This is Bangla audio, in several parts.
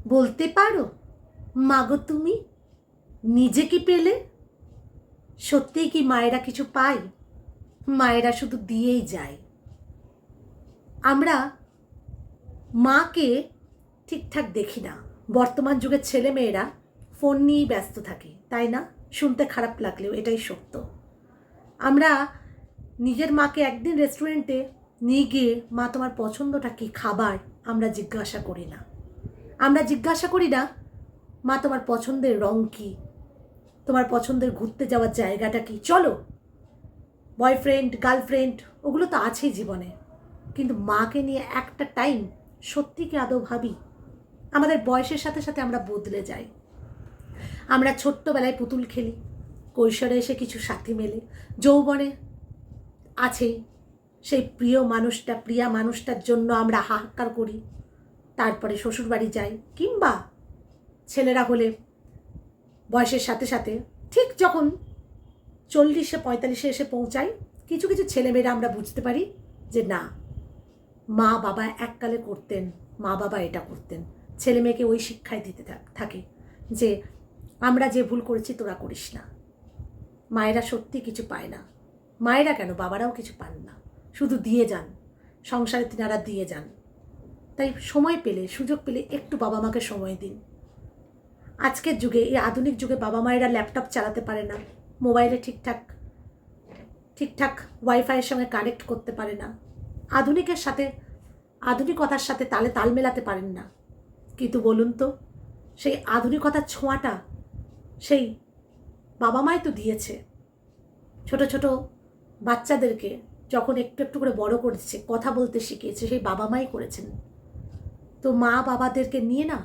বলতে পারো মাগো তুমি নিজে কি পেলে? সত্যিই কি মায়েরা কিছু পায়? মায়েরা শুধু দিয়েই যায়। আমরা মাকে ঠিকঠাক দেখি না। বর্তমান যুগের ছেলেমেয়েরা ফোন নিয়েই ব্যস্ত থাকে, তাই না? শুনতে খারাপ লাগলেও এটাই সত্য। আমরা নিজের মাকে একদিন রেস্টুরেন্টে নিয়ে গিয়ে মা তোমার পছন্দটা কি খাবার আমরা জিজ্ঞাসা করি না। আমরা জিজ্ঞাসা করি না মা তোমার পছন্দের রং কি, তোমার পছন্দের ঘুরতে যাওয়ার জায়গাটা কি। চলো, বয়ফ্রেন্ড গার্লফ্রেন্ড ওগুলো তো আছেই জীবনে, কিন্তু মাকে নিয়ে একটা টাইম সত্যি কি আদৌ ভাবি? আমাদের বয়সের সাথে সাথে আমরা বদলে যাই। আমরা ছোট্টবেলায় পুতুল খেলি, কৈশোরে এসে কিছু সাথী মেলে, যৌবনে আছেই সেই প্রিয়া মানুষটার জন্য আমরা হাহাকার করি। তারপরে শ্বশুরবাড়ি যাই, কিংবা ছেলেরা হলে বয়সের সাথে সাথে ঠিক যখন 40-45 এসে পৌঁছাই, কিছু কিছু ছেলেমেয়েরা আমরা বুঝতে পারি যে না, মা বাবা এককালে করতেন, মা বাবা এটা করতেন। ছেলে মেয়েকে ওই শিক্ষায় দিতে থাকে যে আমরা যে ভুল করেছি তোরা করিস না। মায়েরা সত্যি কিছু পায় না। মায়েরা কেন, বাবারাও কিছু পান না, শুধু দিয়ে যান, সংসারে তিনারা দিয়ে যান। তাই সময় পেলে, সুযোগ পেলে একটু বাবা মাকে সময় দিন। আজকের যুগে, এই আধুনিক যুগে বাবা মায়েরা ল্যাপটপ চালাতে পারে না, মোবাইলে ঠিকঠাক ওয়াইফাইয়ের সঙ্গে কানেক্ট করতে পারে না, আধুনিকতার সাথে তাল মেলাতে পারেন না। কিন্তু বলুন তো, সেই আধুনিকতার ছোঁয়াটা সেই বাবা মাই তো দিয়েছে। ছোট ছোট বাচ্চাদেরকে যখন একটু একটু করে বড় করেছে, কথা বলতে শিখিয়েছে, সেই বাবা মাই করেছেন। তো মা বাবাদেরকে নিয়ে না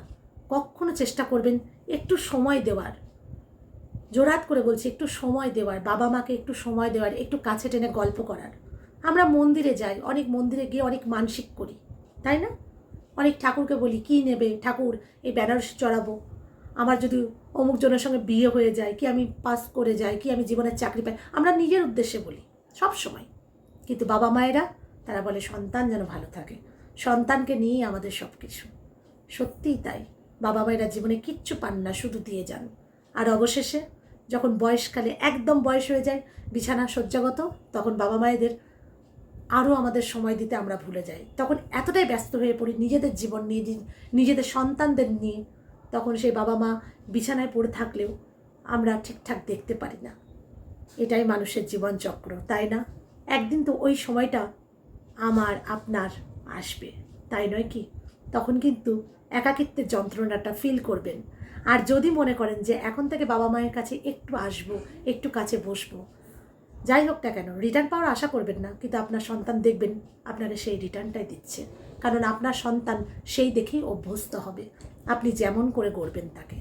কখনো চেষ্টা করবেন একটু সময় দেওয়ার। জোরাত করে বলছি, একটু সময় দেওয়ার, বাবা মাকে একটু সময় দেওয়ার, একটু কাছে টেনে গল্প করার। আমরা মন্দিরে যাই, অনেক মন্দিরে গিয়ে অনেক মানসিক করি, তাই না? অনেক ঠাকুরকে বলি, কি নেবে ঠাকুর, এই বেনারসি চড়াবো, আমার যদি অমুক জনের সঙ্গে বিয়ে হয়ে যায়, কি আমি পাস করে যাই, কি আমি জীবনের চাকরি পাই, আমরা নিজের উদ্দেশ্যে বলি সব সময়। কিন্তু বাবা মায়েরা তারা বলে সন্তান যেন ভালো থাকে, সন্তানকে নিয়েই আমাদের সব কিছু। সত্যিই তাই, বাবা মায়েরা জীবনে কিচ্ছু পান না, শুধু দিয়ে যান। আর অবশেষে যখন বয়সকালে একদম বয়স হয়ে যায়, বিছানা শয্যাগত, তখন বাবা মায়েদের আরও আমাদের সময় দিতে আমরা ভুলে যাই। তখন এতটাই ব্যস্ত হয়ে পড়ি নিজেদের জীবন নিয়ে, নিজেদের সন্তানদের নিয়ে, তখন সেই বাবা মা বিছানায় পড়ে থাকলেও আমরা ঠিকঠাক দেখতে পারি না। এটাই মানুষের জীবন চক্র, তাই না? একদিন তো ওই সময়টা আমার আপনার আসবে, তাই নয় কি? তখন কিন্তু একাকিত্বের যন্ত্রণাটা ফিল করবেন। আর যদি মনে করেন যে এখন থেকে বাবা মায়ের কাছে একটু আসবো, একটু কাছে বসবো, যাই হোক না কেন, রিটার্ন পাওয়ার আশা করবেন না, কিন্তু আপনার সন্তান দেখবেন আপনারা সেই রিটার্নটাই দিচ্ছে। কারণ আপনার সন্তান সেই দেখেই অভ্যস্ত হবে, আপনি যেমন করে গড়বেন তাকে।